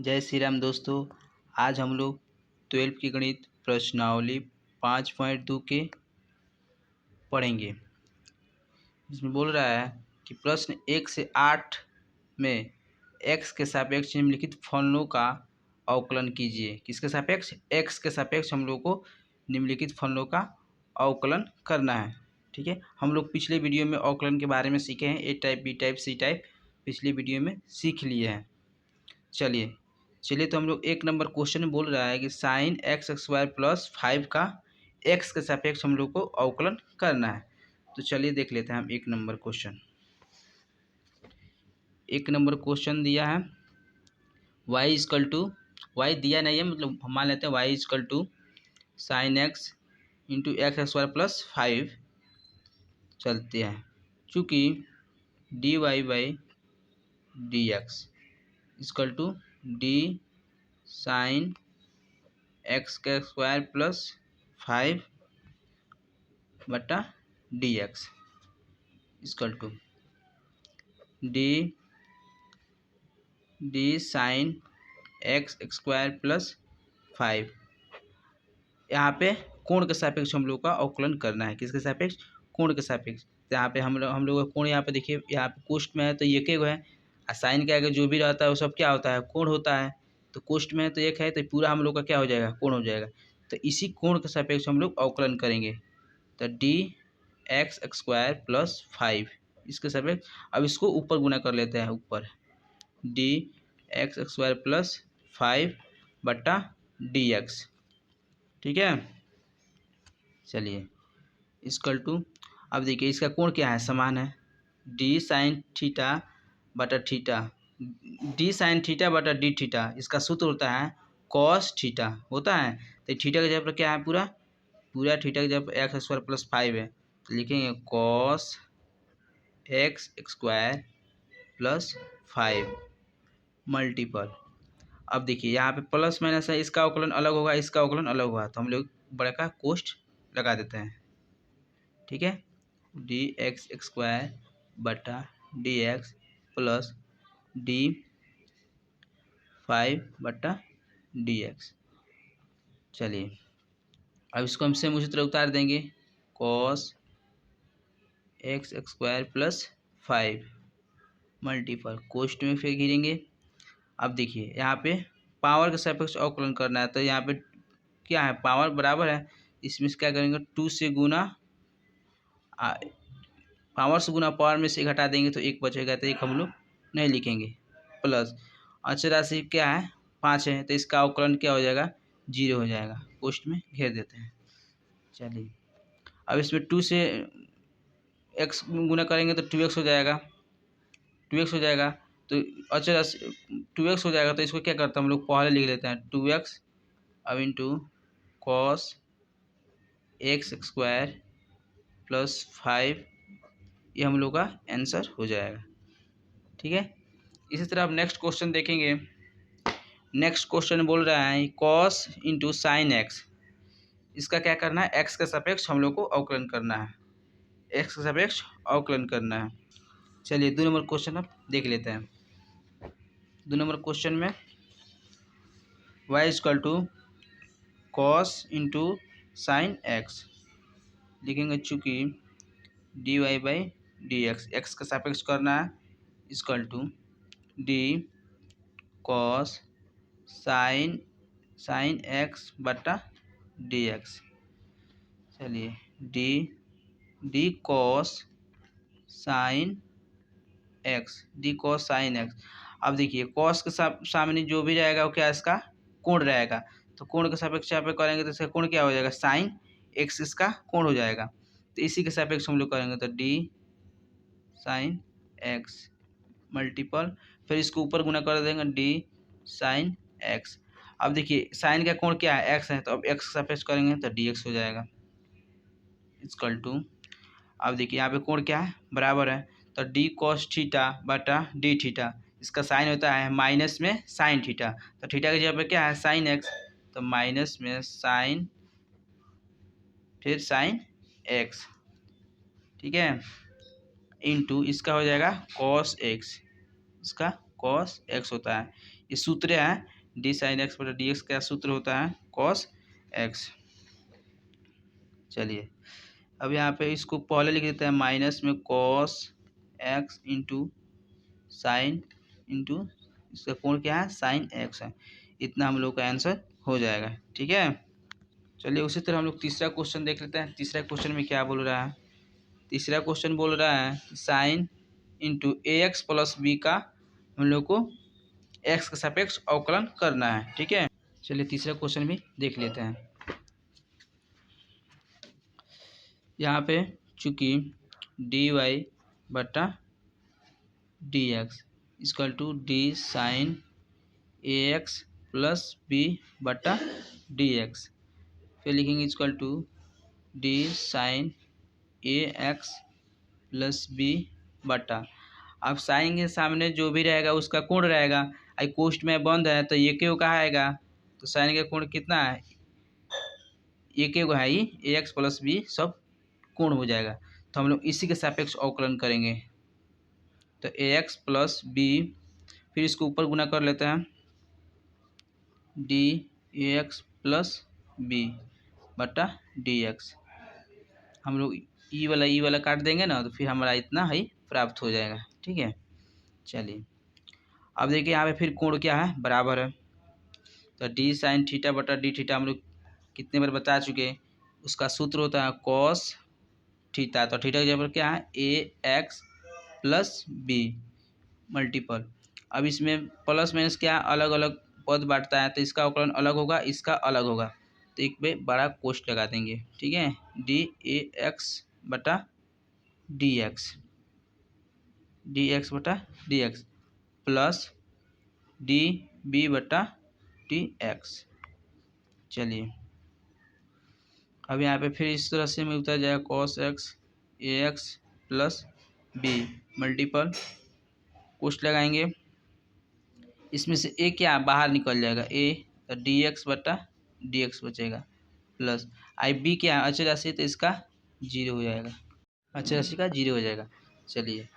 जय श्री राम दोस्तों। आज हम लोग 12वीं की गणित प्रश्नावली 5.2 के पढ़ेंगे। इसमें बोल रहा है कि प्रश्न 1 से 8 में x के सापेक्ष निम्नलिखित फलनों का अवकलन कीजिए। किसके सापेक्ष? x के सापेक्ष हम लोग को निम्नलिखित फलनों का अवकलन करना है। ठीक है, हम लोग पिछले वीडियो में अवकलन के बारे में सीखे हैं। A type, B type, C type पिछले वीडियो में सीख लिए हैं। चलिए तो हम लोग 1 नंबर क्वेश्चन में बोल रहा है कि साइन एक्स स्क्वायर प्लस 5 का x के सापेक्ष हम लोग को अवकलन करना है। तो चलिए देख लेते हैं हम 1 नंबर क्वेश्चन। 1 नंबर क्वेश्चन दिया है y इजकल टू, वाई दिया नहीं है, मतलब हम मान लेते हैं y equal to sine x into x square plus 5 चलते हैं, चूँकि d y by d x equal to d sine x का स्क्वायर प्लस 5 बटा d x equal to d sine x square plus 5। यहाँ पे कोण के सापेक्ष हम लोग का अवकलन करना है। किसके सापेक्ष? कोण के सापेक्ष। तो यहाँ पे हम लोग का कोण यहाँ पे देखिए, यहाँ पे कोष्ठ में है तो एक है, और साइन के आगे जो भी रहता है वो सब क्या होता है? कोण होता है। तो कोष्ठ में है तो एक है, तो पूरा हम लोग का क्या हो जाएगा? कोण हो जाएगा। तो इसी कोण के सापेक्ष हम लोग अवकलन करेंगे। तो डी एक्स स्क्वायर प्लस 5 इसके सापेक्ष। अब इसको ऊपर गुना कर लेते हैं, ऊपर डी एक्स स्क्वायर प्लस 5 बटा डी एक्स। ठीक है, चलिए इजकल टू, अब देखिए इसका कोण क्या है? समान है, डी साइन थीटा बटा थीटा, डी साइन थीटा बटा डी थीटा। इसका सूत्र होता है कॉस थीटा होता है। तो थीटा की जगह पर क्या है? पूरा थीटा की जगह पर एक्स स्क्वायर प्लस 5 है, तो लिखेंगे cos x square plus 5 multiple. अब देखिए यहाँ पे प्लस माइनस है, इसका अवकलन अलग होगा, इसका अवकलन अलग होगा, तो हम लोग बड़ा का कोष्ठ लगा देते हैं। ठीक है, डी एक्स स्क्वायर बटा डी एक्स प्लस डी 5 बटा डी एक्स। चलिए अब इसको हम सेम उसी तरह उतार देंगे, cos x square plus 5 multiple, कोष्ठ में फिर गिरेंगे। अब देखिए यहाँ पे पावर के सापेक्ष अवकलन करना है, तो यहाँ पे क्या है? पावर बराबर है, इसमें से क्या करेंगे? 2 से गुना, पावर से गुना पावर में से घटा देंगे तो 1 बचेगा, तो 1 हम लोग नहीं लिखेंगे, प्लस अचर राशि क्या है? 5 है, तो इसका अवकलन क्या हो जाएगा? 0 हो जाएगा, कोष्ठ में घेर देते हैं। चलिए अब इसमें 2 से x गुना करेंगे तो 2x हो जाएगा, 2x हो जाएगा। तो अचर राशि 2x हो जाएगा, तो इसको क्या करते हैं हम लोग? पहले लिख लेते हैं 2x अब into cos x square plus 5, ये हम लोग का आंसर हो जाएगा। ठीक है, इसी तरह अब नेक्स्ट क्वेश्चन देखेंगे। नेक्स्ट क्वेश्चन बोल रहा है कॉस इंटू साइन एक्स, इसका क्या करना है? एक्स के सापेक्ष हम लोग को अवकलन करना है, एक्स के सापेक्ष अवकलन करना है। चलिए 2 नंबर क्वेश्चन अब देख लेते हैं। 2 नंबर क्वेश्चन में y equal to cos into sine x लिखेंगे, चूँकि d y by d x, x का सापेक्ष करना है, equal to d cos sine x बटा डी एक्स। चलिए d cos sine x, d cos sine x. अब देखिए कॉस के सामने जो भी रहेगा वो क्या? इसका कोण रहेगा, तो कोण के सापेक्ष यहाँ पे करेंगे तो इसका कोण क्या हो जाएगा? साइन एक्स इसका कोण हो जाएगा। तो इसी के सापेक्ष हम लोग करेंगे, तो डी साइन एक्स मल्टीपल, फिर इसको ऊपर गुना कर देंगे, डी साइन एक्स। अब देखिए साइन का कोण क्या है? एक्स है, तो अब एक्स के सापेक्ष करेंगे तो डी एक्स हो जाएगा, इजकल टू, अब देखिए यहाँ पे कोण क्या है? बराबर है, तो डी कॉस थीटा बटा डी थीटा, इसका साइन होता है माइनस में साइन थीटा, तो थीटा की जगह पे क्या है? साइन एक्स, तो माइनस में साइन फिर साइन एक्स। ठीक है, इंटू इसका हो जाएगा कॉस एक्स, इसका कॉस एक्स होता है, ये सूत्र है डी साइन एक्स बटा डी एक्स, क्या सूत्र होता है कॉस एक्स। चलिए अब यहाँ पे इसको पहले लिख देते हैं माइनस में cos x into sine into इसका कोण क्या है साइन एक्स है। इतना हम लोग का आंसर हो जाएगा। ठीक है, चलिए उसी तरह हम लोग तीसरा क्वेश्चन देख लेते हैं। तीसरा क्वेश्चन में क्या बोल रहा है, तीसरा क्वेश्चन बोल रहा है साइन इंटू ए एक्स प्लस बी का हम लोग को एक्स के सापेक्ष अवकलन करना है। ठीक है, चलिए तीसरा क्वेश्चन भी देख लेते हैं। यहाँ पे चूँकि डी वाई बटा d x equal to d sine a x plus b बटा डी एक्स, फिर लिखेंगे equal to d sine a x plus b बटा, अब साइन के सामने जो भी रहेगा उसका कोण रहेगा। आई कोष्ट में बंद है तो ये क्यों कहा आएगा, तो साइन का कोण कितना है ये क्यों है ये ए एक्स प्लस बी सब कोण हो जाएगा। तो हम लोग इसी के सापेक्ष अवकलन करेंगे। तो ए एक्स प्लस बी, फिर इसको ऊपर गुना कर लेते हैं d a x plus b बटा डी एक्स। हम लोग ई वाला काट देंगे ना तो फिर हमारा इतना ही प्राप्त हो जाएगा। ठीक है, चलिए अब देखिए यहाँ पे फिर कोण क्या है बराबर है। तो डी साइन थीटा बटा डी थीटा हम लोग कितने बार बता चुके हैं, उसका सूत्र होता है कॉस थीटा। तो थीटा की जगह पर क्या है a x plus b multiple, अब इसमें प्लस माइनस क्या अलग अलग पद बांटता है तो इसका अवकलन अलग होगा इसका अलग होगा, तो एक पे बड़ा कोष्ठ लगा देंगे। ठीक है, डी ए एक्स बटा डी एक्स बटा d x plus d b बटा डी एक्स। चलिए अब यहाँ पे फिर इस तरह से में उतर जाएगा कॉस एक्स ए एक्स प्लस बी मल्टीपल कोष्ठ लगाएंगे, इसमें से ए क्या बाहर निकल जाएगा ए, तो डी एक्स बटा डी एक्स बचेगा प्लस आई बी क्या अचर राशि तो इसका जीरो हो जाएगा, अचर राशि का जीरो हो जाएगा। चलिए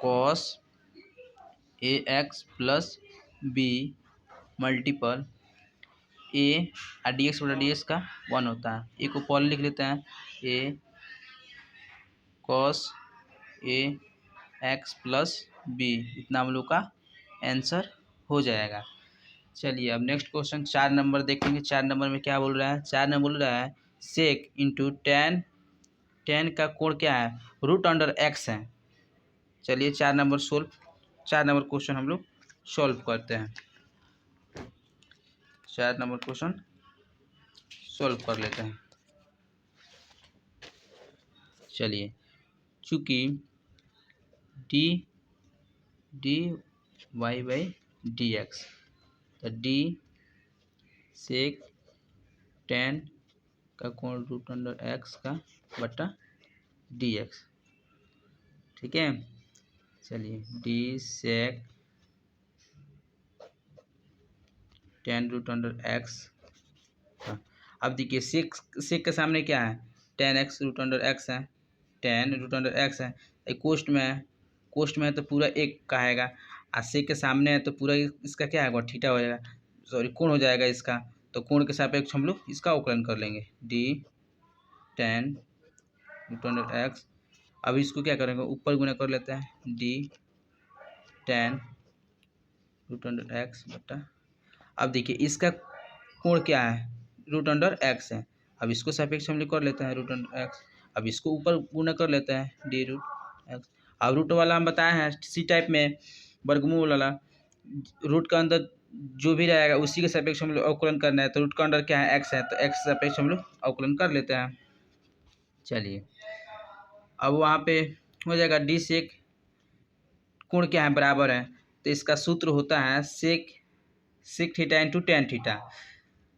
cos a x plus b multiple a और डी एक्स बटा डी एक्स का 1 होता है। ए को पहले लिख लेते हैं ए cos a x plus B, इतना हम लोग का आंसर हो जाएगा। चलिए अब नेक्स्ट क्वेश्चन 4 नंबर देखेंगे। 4 नंबर में क्या बोल रहा है, 4 नंबर बोल रहा है सेक इंटू टेन, टेन का कोण क्या है रूट अंडर एक्स है। चलिए 4 नंबर क्वेश्चन हम लोग सॉल्व करते हैं। 4 नंबर क्वेश्चन सॉल्व कर लेते हैं। चलिए चूँकि d y by d x, तो डी सेक टेन का कोण रूट अंडर एक्स का बटा डी एक्स। ठीक है, चलिए d sec ten root under x. अब देखिए सेक के सामने क्या है tan x root under x है, टेन रूट अंडर एक्स है, कोष्ठ में है, कोष्ठ में है तो पूरा एक का आएगा, और सेक के सामने है तो पूरा इसका क्या आएगा थीटा हो जाएगा, सॉरी कोण हो जाएगा इसका। तो कोण के सापेक्ष हम लोग इसका अवकलन कर लेंगे d tan root under x. अब इसको क्या करेंगे ऊपर गुना कर लेते हैं d tan root under x बटा, अब देखिए इसका कोण क्या है रूट अंडर एक्स है, अब इसको सापेक्ष हम लोग कर लेते हैं रूट अंडर एक्स। अब इसको ऊपर गुना कर लेते हैं डी रूट एक्स। अब रूट वाला हम बताए हैं सी टाइप में वर्गमूल वाला, रूट का अंदर जो भी रहेगा उसी के सापेक्ष हम लोग अवकलन करना है। तो रूट का अंदर क्या है एक्स है, तो एक्स सापेक्ष हम लोग अवकलन कर लेते हैं। चलिए अब वहाँ पे हो जाएगा डी सेक कोण क्या है बराबर है, तो इसका सूत्र होता है sec theta into tan theta.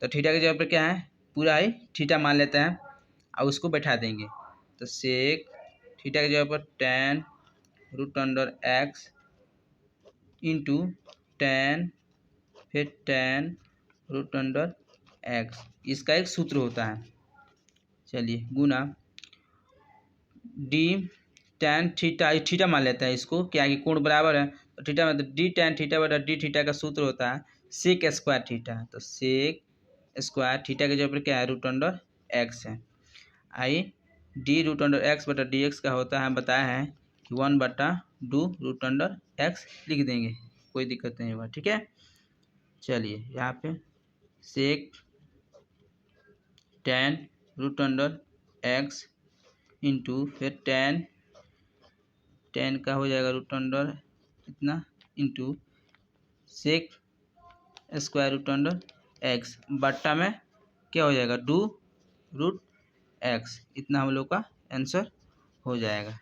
तो थीटा की जगह पर क्या है पूरा ही थीटा मान लेते हैं और उसको बैठा देंगे। तो सेक थीटा की जगह पर tan root under x into tan फिर टेन रूट अंडर एक्स, इसका एक सूत्र होता है। चलिए गुना डी टेन थीटा, थीटा मान लेते हैं इसको क्या कि कोण बराबर है, तो थीटा मतलब डी टेन थीटा बटा डी थीटा का सूत्र होता है सेक स्क्वायर थीटा, तो सेक स्क्वायर थीटा के जगह पर क्या है, रूट अंडर एक्स है। आई डी रूट अंडर एक्स बटा डी एक्स का होता है, बताया है कि 1/2 रूट अंडर एक्स लिख देंगे, कोई दिक्कत नहीं होगा। ठीक है, चलिए यहाँ पे sec ten root under x into फिर टेन का हो जाएगा रूट अंडर इतना into sec square root under x बट्टा में क्या हो जाएगा, डू रूट एक्स, इतना हम लोग का आंसर हो जाएगा।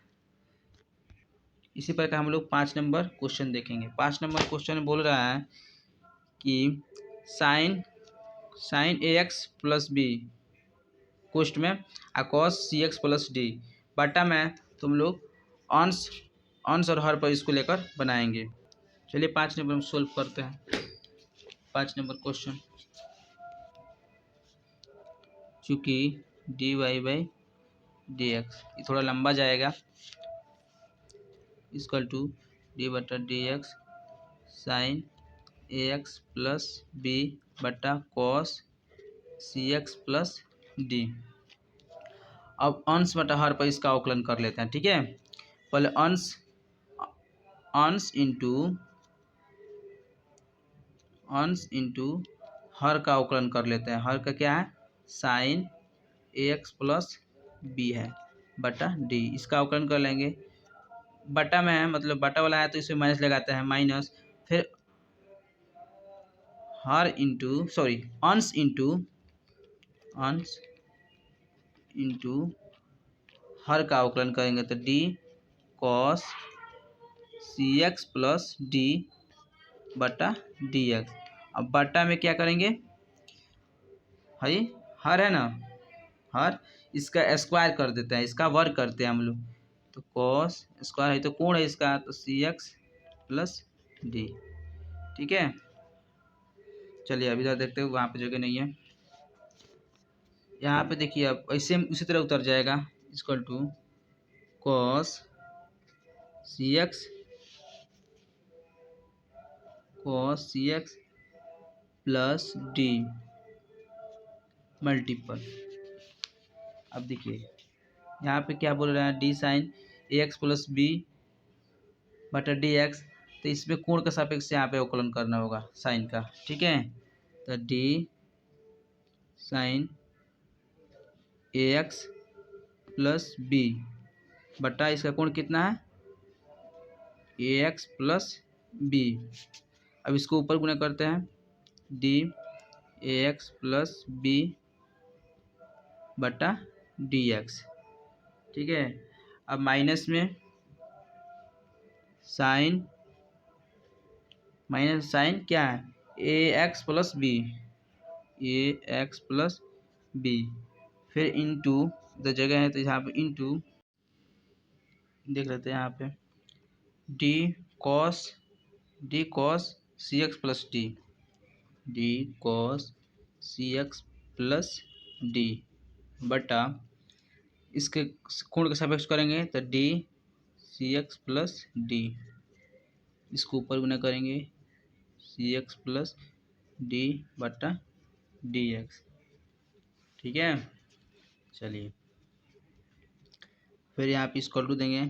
इसी प्रकार हम लोग 5 नंबर क्वेश्चन देखेंगे। 5 नंबर क्वेश्चन बोल रहा है कि sign a x plus B कोष्ट में अकॉस सी एक्स प्लस डी बटा में तुम लोग अंश और हर पर इसको लेकर बनाएंगे। चलिए 5 नंबर में सोल्व करते हैं। 5 नंबर क्वेश्चन, चूँकि d y by d x ये थोड़ा लंबा जाएगा, इक्वल टू डी बटा d x sine a x plus b बटा cos c x plus d. अब अंश बटा हर पर इसका अवकलन कर लेते हैं। ठीक है, पहले अंश इंटू हर का अवकलन कर लेते हैं। हर का क्या है, sign a x plus B है बटा डी, इसका अवकलन कर लेंगे। बटा में है, मतलब बटा वाला है तो इसमें माइनस लगाते हैं, माइनस फिर हर इंटू अंश इंटू हर का अवकलन करेंगे तो D cos c x plus d बटा डी एक्स। अब बटा में क्या करेंगे, हर है ना, हर इसका स्क्वायर कर देते हैं, इसका वर्ग करते हैं हम लोग, तो कॉस स्क्वायर है तो कोण है इसका, तो सी एक्स प्लस डी। ठीक है, चलिए अभी इधर देखते हैं, वहाँ पे जगह नहीं है। यहाँ पे देखिए अब ऐसे उसी तरह उतर जाएगा, equal to cos c x plus d multiple. अब देखिए यहाँ पे क्या बोल रहा है, d sine a x plus b बटा डी एक्स, तो इसमें कोण का सापेक्ष यहाँ पे अवकलन करना होगा साइन का। ठीक है, तो d sine a x plus b बटा इसका कोण कितना है, ए एक्स प्लस बी। अब इसको ऊपर गुणा करते हैं, d a x plus b बटा डी एक्स। ठीक है, अब माइनस में साइन क्या है, ए एक्स प्लस बी, फिर इंटू द जगह है तो यहाँ पे इंटू देख लेते हैं, यहाँ पे d cos c x plus d बटा इसके कोण के सापेक्ष करेंगे तो d c x plus d, इसको ऊपर गुना करेंगे सी एक्स प्लस डी बटा डी एक्स। ठीक है, चलिए फिर यहाँ पे इक्वल टू देंगे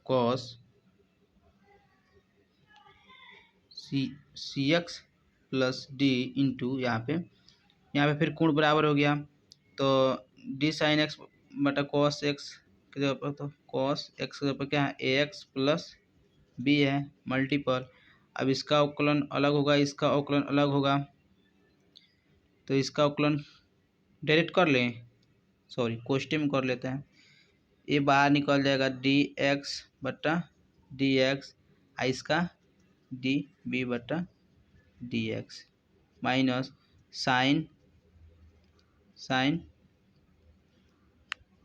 cos c x plus d into यहाँ पे फिर कोण बराबर हो गया, तो डी साइन एक्स बटा कॉस एक्स के जगह पर, तो कॉस एक्स के जगह पर क्या है, ए एक्स प्लस बी है मल्टीपल। अब इसका अवकलन अलग होगा, इसका अवकलन अलग होगा, तो इसका अवकलन डायरेक्ट कर लें, कोष्टक में कर लेते हैं। ये बाहर निकल जाएगा, डी एक्स बटा डी एक्स, इसका डी बी बटा d x minus sign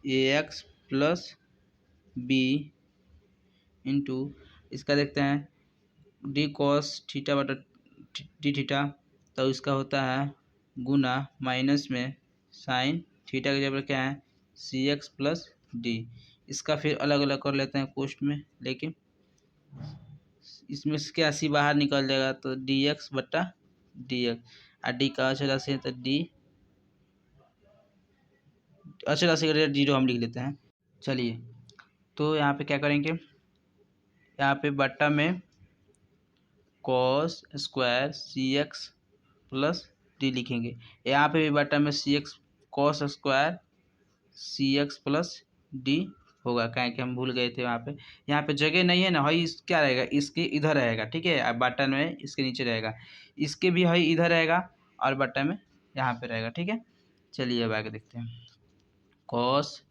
a x plus b into इसका देखते हैं डी कॉस थीटा बटा डी थीटा, तो इसका होता है गुना माइनस में साइन थीटा की जगह क्या है, सी एक्स प्लस डी। इसका फिर अलग अलग कर लेते हैं कोष्ट में, लेकिन इसमें से क्या सी बाहर निकल जाएगा तो डी एक्स बट्टा डी एक्स, और डी का अचर राशि है तो डी, अचर राशि का जीरो हम लिख लेते हैं। चलिए तो यहाँ पे क्या करेंगे, यहाँ पे बट्टा में cos square c x plus D लिखेंगे। यहाँ पे भी बट्टा में सी x cos square c x plus D होगा, क्या कि हम भूल गए थे वहाँ पे। यहाँ पे जगह नहीं है ना, हई इस क्या रहेगा, इसके इधर रहेगा, ठीक है। अब बटन में इसके नीचे रहेगा, इसके भी हई इधर रहेगा और बटन में यहाँ पे रहेगा, ठीक है। चलिए अब आगे देखते हैं। Cos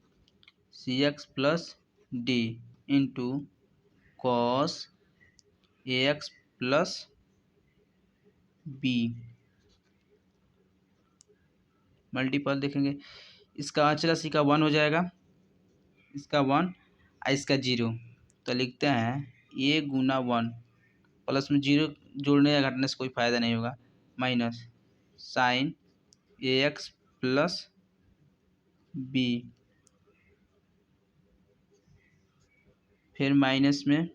c x plus d into cos a x plus b, multiple देखेंगे। इसका अचर राशि का 1 हो जाएगा, इसका 1 और इसका 0, तो लिखते हैं ए गुना 1 प्लस में 0 जोड़ने या घटने से कोई फ़ायदा नहीं होगा, minus sign a x plus b, फिर माइनस में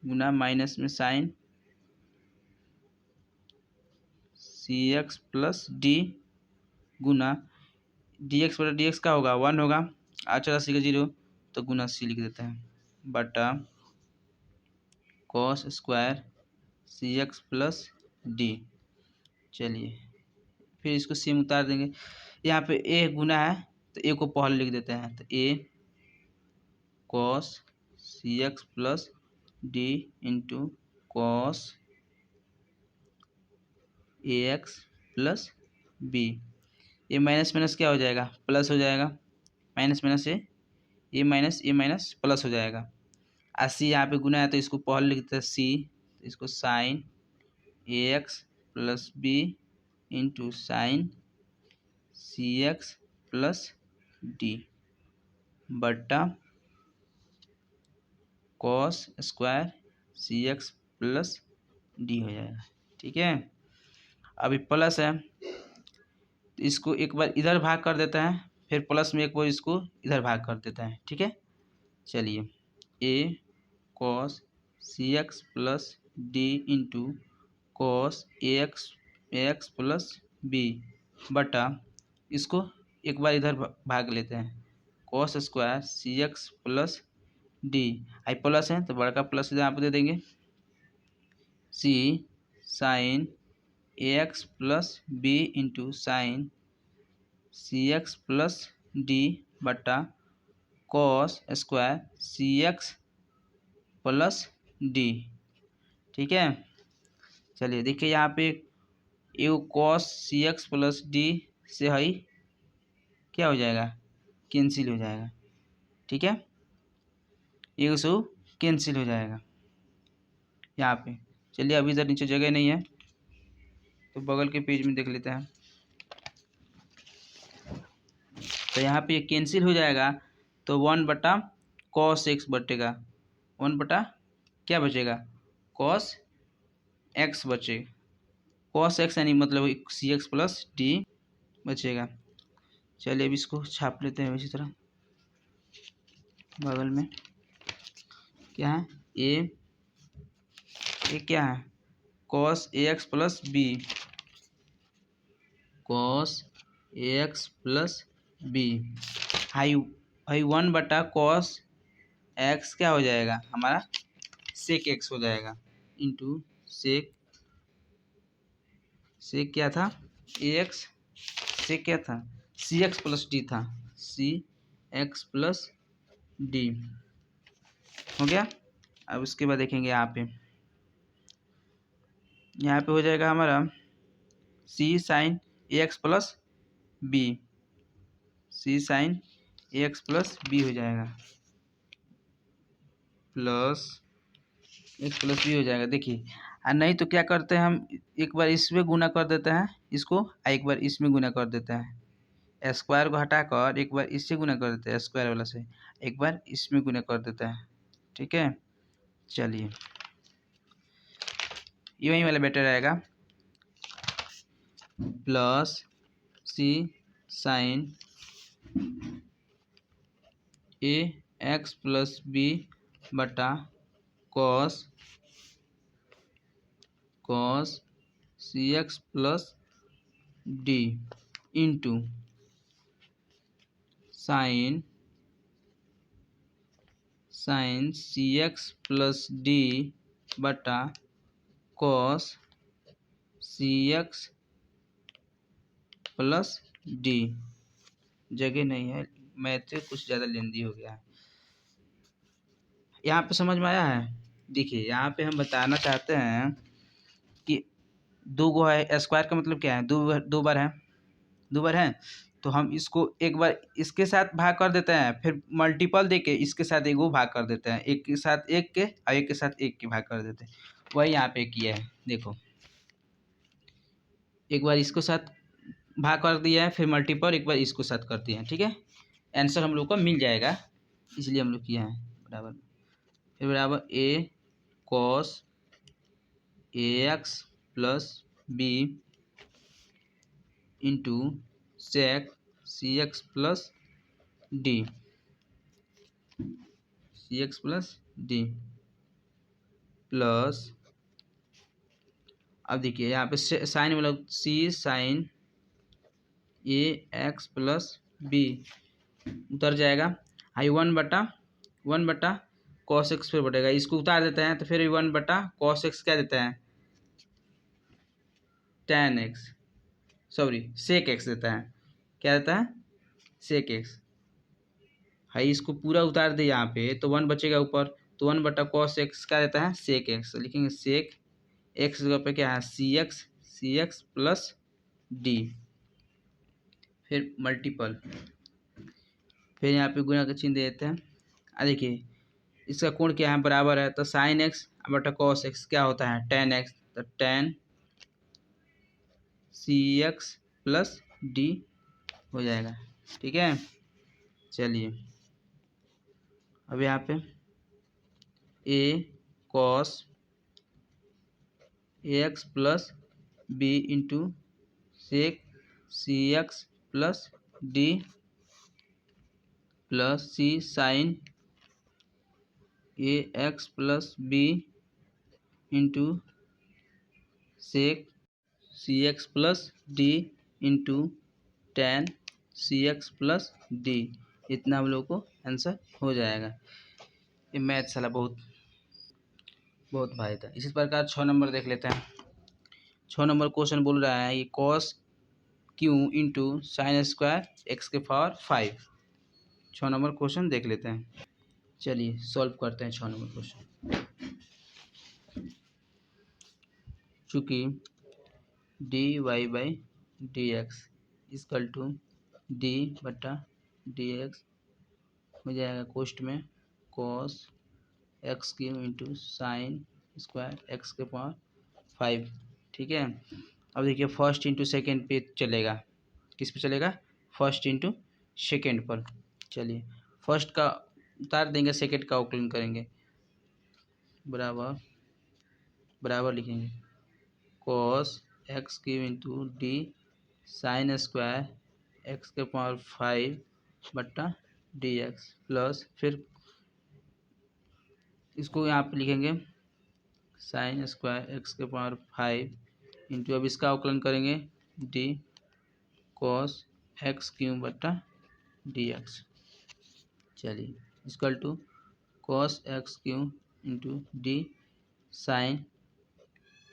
गुना माइनस में sign c x plus D गुना डी एक्स बटा डी एक्स का होगा 1 होगा, अचर राशि का 0 तो गुना सी लिख देते हैं बटा cos square c x plus D. चलिए फिर इसको सी में उतार देंगे। यहाँ पे ए गुना है तो ए को पहले लिख देते हैं, तो a cos c x plus d into cos a x plus b. ये माइनस माइनस क्या हो जाएगा, प्लस हो जाएगा, माइनस माइनस ये माइनस प्लस हो जाएगा। और सी यहाँ पे गुना है तो इसको पहले लिख देते हैं सी, तो इसको sine a x plus b into sine c x plus d बट्टा cos square c x plus d हो जाएगा, ठीक है। अभी प्लस है तो इसको एक बार इधर भाग कर देता है, फिर प्लस में एक बार इसको इधर भाग कर देता है, ठीक है। चलिए a cos c x plus d into cos a x plus b बटा इसको एक बार इधर भाग लेते हैं, cos square c x plus d, I plus है तो बड़ा प्लस यहाँ पर दे देंगे, c sine a x plus b into sine c x plus d बटा cos square c x plus d, ठीक है। चलिए देखिए यहाँ पे ये cos c x plus D से है क्या हो जाएगा, कैंसिल हो जाएगा, ठीक है। ये सो कैंसिल हो जाएगा यहाँ पे। चलिए अभी इधर नीचे जगह नहीं है तो बगल के पेज में देख लेते हैं। तो यहाँ पे कैंसिल हो जाएगा तो 1 बटा कॉस एक्स बटेगा, 1 बटा क्या बचेगा, कॉस एक्स बचेगा, कॉस एक्स यानी मतलब सी एक्स प्लस डी बचेगा। चलिए अब इसको छाप लेते हैं इसी तरह। बगल में क्या है, ए क्या है, cos a x plus B, cos a x plus B, high 1 बटा कॉस एक्स क्या हो जाएगा हमारा, सेक एक्स हो जाएगा, इंटू सेक क्या था ए एक्स, सेक क्या था सी एक्स प्लस डी था, सी एक्स प्लस डी हो गया। अब उसके बाद देखेंगे यहाँ पे हो जाएगा हमारा सी sine a x plus B, C sine a x plus B हो जाएगा, प्लस एक्स प्लस बी हो जाएगा। देखिए और नहीं तो क्या करते हैं हम, एक बार इसमें गुना कर देते हैं इसको, एक बार इसमें गुना कर देते हैं, स्क्वायर को हटाकर एक बार इससे गुना कर देते हैं स्क्वायर वाला से, एक बार इसमें गुना कर देते हैं, ठीक है। चलिए ये वही वाला बेटर रहेगा, plus c sine a x plus b बटा cos cos c x plus d into sine c x plus d बटा cos c x plus d. जगह नहीं है, मैथ कुछ ज़्यादा लेंदी हो गया है। यहाँ पे समझ में आया है? देखिए यहाँ पे हम बताना चाहते हैं कि दो गो है, स्क्वायर का मतलब क्या है, दो बार है तो हम इसको एक बार इसके साथ भाग कर देते हैं, फिर मल्टीपल देके इसके साथ एक वो भाग कर देते हैं, एक के साथ एक के और एक के साथ एक के भाग कर देते हैं। वही यहाँ पे किया है, देखो एक बार इसको साथ भाग कर दिया है, फिर मल्टीपल एक बार इसको साथ कर दिया है। ठीक है, आंसर हम लोग को मिल जाएगा, इसलिए हम लोग किया है बराबर। फिर बराबर a cos a x plus b into sec c x plus d plus, अब देखिए यहाँ पे साइन मतलब c sine a x plus b उतर जाएगा, आई 1/1 कॉस एक्स फिर बढ़ेगा, इसको उतार देते हैं तो फिर 1/cos एक्स क्या देता है, tan x, sorry sec x देता है, क्या देता है सेक एक्स। हाई इसको पूरा उतार दे यहाँ पे तो 1 बचेगा ऊपर, तो 1/cos एक्स क्या देता है सेक एक्स, लिखेंगे सेक एक्स जगह पे क्या है सी एक्स प्लस डी, फिर मल्टीपल, फिर यहाँ पे गुना का चिन्ह दे देते हैं। देखिए इसका कोण क्या है बराबर है, तो साइन एक्स बटा कॉस एक्स क्या होता है tan एक्स, तो tan c x plus d हो जाएगा। ठीक है, चलिए अब यहाँ पे a cos a x plus b into sec c x plus d plus c sine a x plus b into sec c x plus d into tan c x plus d, इतना हम लोग को answer हो जाएगा। ये math साला बहुत भारी था। इसी प्रकार 6 नंबर देख लेते हैं। 6 नंबर क्वेश्चन बोल रहा है ये cos q into sine square x के पावर 5। 6 नंबर क्वेश्चन देख लेते हैं, चलिए सॉल्व करते हैं 6 नंबर क्वेश्चन। चूँकि d y by d x equal to d बटा डी एक्स हो जाएगा कोष्ट में cos x q into sine square x के पावर 5। ठीक है, अब देखिए फर्स्ट इंटू सेकेंड पे चलेगा, किस पे चलेगा फर्स्ट इंटू सेकेंड पर। चलिए फर्स्ट का उतार देंगे, सेकेंड का अवकलन करेंगे, बराबर लिखेंगे cos x q into d sign square x के पावर 5 बट्टा डी एक्स प्लस, फिर इसको यहाँ पे लिखेंगे साइन स्क्वायर एक्स के पावर 5 इंटू, अब इसका अवकलन करेंगे डी कॉस एक्स क्यू बट्टा डी एक्स। चलिए equal to cos x q into d sine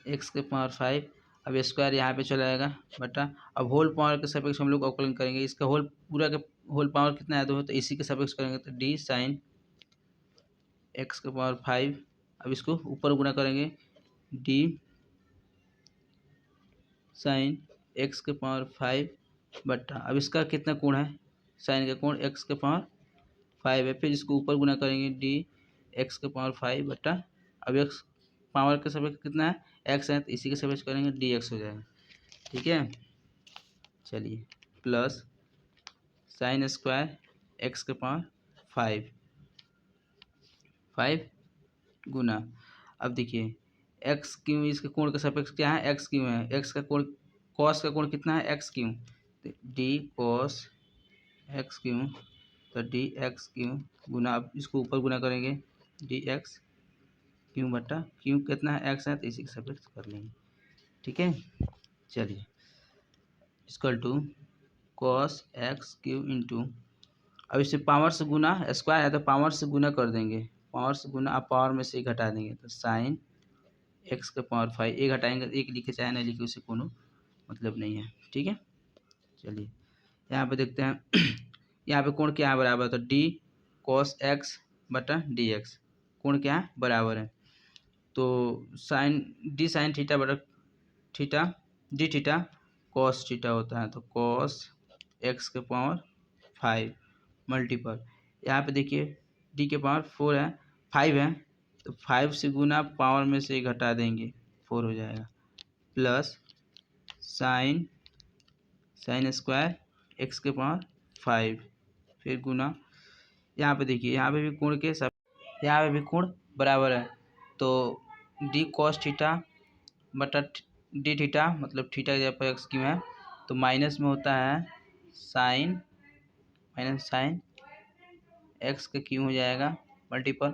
x के पावर 5, अब स्क्वायर यहाँ पे चला जाएगा बटा, अब होल पावर के सापेक्ष हम लोग अवकलन करेंगे, इसका पूरा का होल पावर कितना है 2, तो इसी के सापेक्ष करेंगे तो डी साइन एक्स के पावर 5, अब इसको ऊपर गुना करेंगे डी साइन एक्स के पावर 5 बट्टा, अब इसका कितना कोण है साइन का कोण एक्स के पावर 5 है, फिर इसको ऊपर गुना करेंगे डी एक्स के पावर 5 बट्टा, अब एक्स पावर के सापेक्ष कितना है एक्स है, तो इसी के सापेक्ष करेंगे डी एक्स हो जाएगा। ठीक है, चलिए प्लस साइन स्क्वायर एक्स के पावर 5 गुना, अब देखिए एक्स क्यू इसके कोण का सापेक्ष क्या है एक्स क्यू है, एक्स का कोण कॉस का कोण कितना है x Q, D cos x Q, तो डी एक्स क्यू गुना, अब इसको ऊपर गुना करेंगे डी एक्स क्यू बटा क्यू कितना है एक्स है, तो इसी के सापेक्ष कर लेंगे। ठीक है। चलिए equal to cos x cube into, अब इसे पावर से गुना, स्क्वायर है तो पावर से गुना कर देंगे, पावर से गुना, अब पावर में से घटा देंगे तो साइन एक्स का पावर 5, एक घटाएंगे, एक लिखे चाहे ना लिखे उसे कोनो मतलब नहीं है। ठीक है। चलिए यहाँ पे देखते हैं यहाँ पे कोण क्या है बराबर, तो डी कॉस एक्स बटा डी एक्स, कोण क्या है बराबर है, तो साइन डी साइन थीटा बटा theta D theta cos theta होता है, तो कॉस एक्स के पावर 5 मल्टीपल, यहाँ पे देखिए डी के पावर 4 है, 5 है, तो 5 से गुना पावर में से घटा देंगे 4 हो जाएगा, plus sign sign square x के पावर 5, फिर गुना, यहाँ पे देखिए यहाँ पे भी कोण के सब, यहाँ पे भी कोण बराबर है, तो डी कॉस थीटा बटा डी थीटा, मतलब थीटा की जगह पर एक्स क्यों है, तो माइनस में होता है साइन माइनस साइन एक्स का क्यों हो जाएगा मल्टीपल,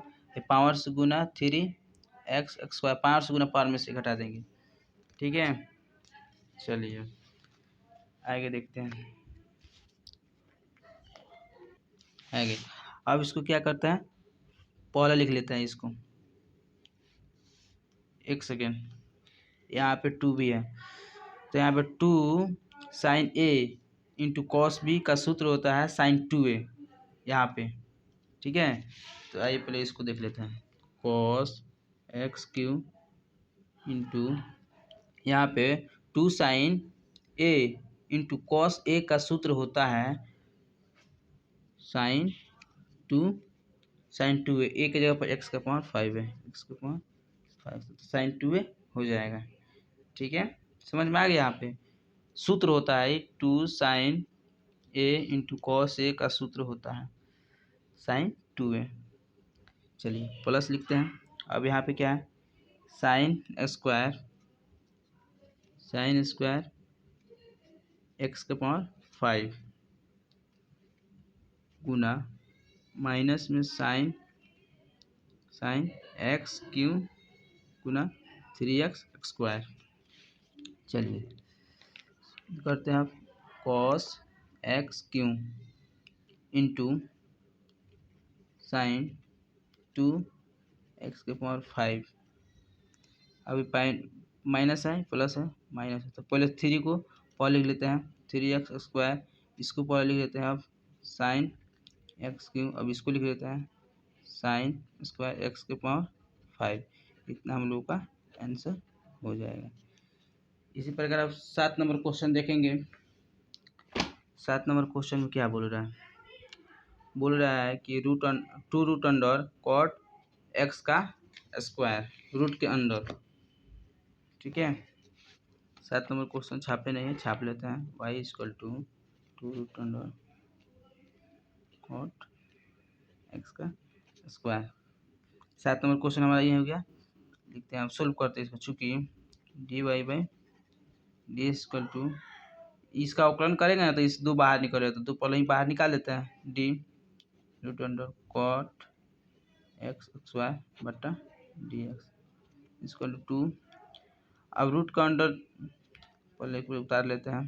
पावर से गुना 3x स्क्वायर, पावर से गुना पावर में से घटा देंगे। ठीक है। चलिए आगे देखते हैं आगे। अब इसको क्या करते हैं, पहले लिख लेते हैं इसको, एक सेकेंड, यहाँ पे 2 भी है, तो यहाँ पे 2 साइन ए इंटू कॉस बी का सूत्र होता है साइन 2a यहाँ पे। ठीक है। तो आइए पहले इसको देख लेते हैं, कॉस एक्स क्यू इंटू यहाँ पे 2 साइन ए इंटू कॉस ए का सूत्र होता है साइन 2a, ए की जगह पर एक्स का पावर 5 है, एक्स का पावर 5, तो साइन 2a हो जाएगा। ठीक है, समझ में आ गया। यहाँ पे सूत्र होता है 2 साइन ए इंटू कॉस ए का सूत्र होता है साइन 2a। चलिए प्लस लिखते हैं, अब यहाँ पे क्या है, साइन स्क्वायर एक्स का पावर 5 गुना माइनस में साइन एक्स क्यू गुना 3x स्क्वायर। चलिए करते हैं आप, cos x q into sign 2x के पावर 5, अभी माइनस है प्लस है माइनस है, तो पहले 3 को पहले लिख लेते हैं 3x स्क्वायर, इसको पहले लिख लेते हैं अब साइन एक्स क्यू, अब इसको लिख लेते हैं साइन स्क्वायर एक्स के पावर 5, इतना हम लोगों का आंसर हो जाएगा। इसी प्रकार आप 7 नंबर क्वेश्चन देखेंगे। 7 नंबर क्वेश्चन में क्या बोल रहा है, बोल रहा है कि रूट अंडर कॉट एक्स का स्क्वायर, रूट के अंडर। ठीक है, 7 नंबर क्वेश्चन छापे नहीं है, छाप लेते हैं, y equal to root under cot x का स्क्वायर। 7 नंबर क्वेश्चन हमारा ये हो गया, लिखते हैं, अब सोल्व करते हैं इसको, चूँकि d y by d equal to, इसका अवकलन करेंगे ना तो इस 2 बाहर निकलेगा, तो 2 पहले ही बाहर निकाल लेते हैं, d root under cot x square बटा डी एक्स इक्वल टू 2, अब रूट का अंडर पहले एक उतार लेते हैं,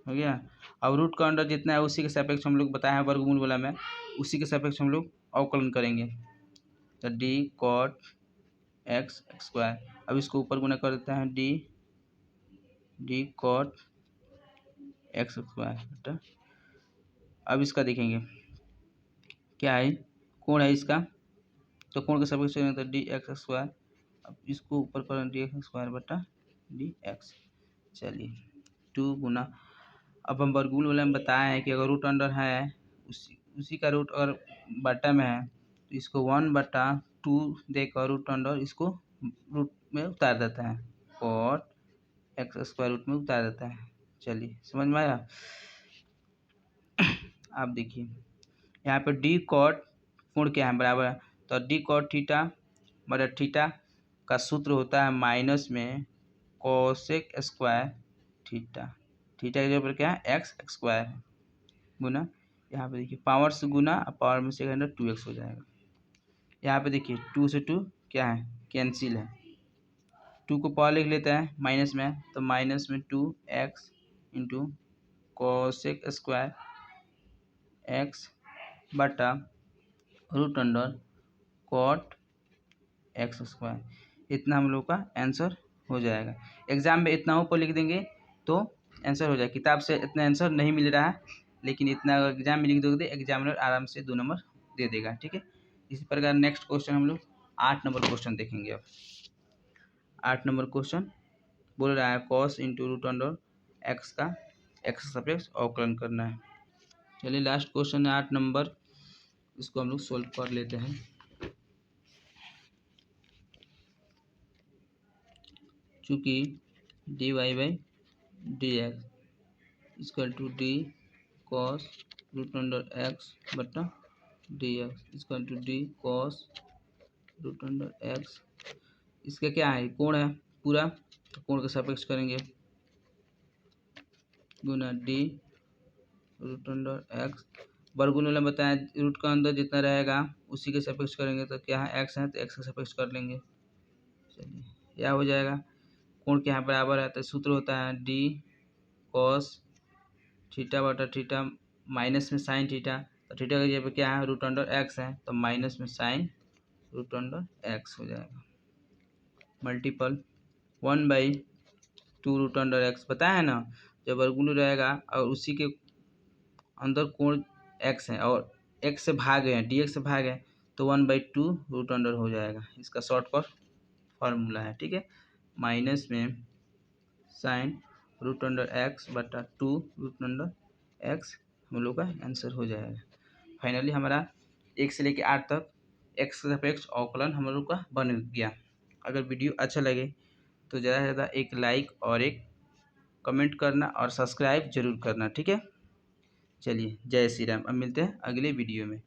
हो गया। अब रूट का अंडर जितना है उसी के सापेक्ष हम लोग बताए हैं वर्गमूल वाला में, उसी के सापेक्ष हम लोग अवकलन करेंगे, तो डी कॉट एक्स स्क्वायर, अब इसको ऊपर गुना कर देते हैं, डी कॉट एक्स स्क्वायर बेटा, अब इसका देखेंगे क्या है, कोण है इसका, तो कोण के सापेक्ष तो डी एक्स स्क्वायर, अब इसको ऊपर कर डी एक्स स्क्वायर बटा डी एक्स। चलिए 2 गुना, अब हम वर्गमूल वाले में बताए हैं कि अगर रूट अंडर है उसी का रूट अगर बटा में है तो इसको 1/2 देकर रूट अंडर इसको रूट में उतार देता है, कॉट एक्स स्क्वायर रूट में उतार देता है। चलिए समझ में आया। आप देखिए यहाँ पे डी कॉट कोण क्या है बराबर है, तो डी कॉट थीटा बटा थीटा का सूत्र होता है माइनस में कोसेक स्क्वायर थीटा, थीटा के जगह पर क्या है एक्स स्क्वायर है, गुना यहाँ पे देखिए पावर से गुना, पावर में से 2x हो जाएगा। यहाँ पे देखिए 2 से 2 क्या है कैंसिल है, टू को पावर लिख लेते हैं माइनस में, तो माइनस में 2x into cosec square x बटा root under cot x square. इतना हम लोग का आंसर हो जाएगा। एग्जाम में इतना ऊपर लिख देंगे तो आंसर हो जाएगा। किताब से इतना आंसर नहीं मिल रहा है, लेकिन इतना अगर एग्जाम में लिख दोगे एग्जामिनर आराम से 2 नंबर दे देगा। ठीक है, इसी प्रकार नेक्स्ट क्वेश्चन हम लोग 8 नंबर क्वेश्चन देखेंगे। अब 8 नंबर क्वेश्चन बोल रहा है cos into root under x का एक्स सापेक्ष अवकलन करना है। चलिए लास्ट क्वेश्चन है 8 नंबर, इसको हम लोग सोल्व कर लेते हैं। चूँकि dy by d x equal to d cos root under x बटा d x equal to d cos root under x, इसका क्या है कोण है पूरा, तो कोण का सापेक्ष करेंगे गुना डी रूट अंडर एक्स, वर्गमूल में बताया रूट का अंदर जितना रहेगा उसी के सापेक्ष करेंगे, तो क्या है एक्स है तो एक्स का सापेक्ष कर लेंगे। चलिए क्या हो जाएगा, कोण के यहाँ बराबर है तो सूत्र होता है डी कॉस थीटा बटा थीटा माइनस में साइन थीटा, तो थीटा की जगह पे क्या है रूट अंडर एक्स है तो माइनस में साइन रूट अंडर एक्स हो जाएगा मल्टीपल 1/2 रूट अंडर एक्स। बताया है ना, जब वर्गमूल रहेगा और उसी के अंदर कोण एक्स है और एक्स से भागे हैं डी एक्स से भागे हैं तो 1/2 रूट अंडर हो जाएगा। इसका शॉर्ट कट फार्मूला है। ठीक है, माइनस में साइन रूट अंडर एक्स बटा 2 रूट अंडर एक्स हम लोग का आंसर हो जाएगा। फाइनली हमारा 1 से लेकर 8 तक एक्स का सापेक्ष अवकलन हम लोग का बन गया। अगर वीडियो अच्छा लगे तो ज़्यादा से ज़्यादा एक लाइक और एक कमेंट करना और सब्सक्राइब जरूर करना। ठीक है, चलिए जय श्री राम। अब मिलते हैं अगले वीडियो में।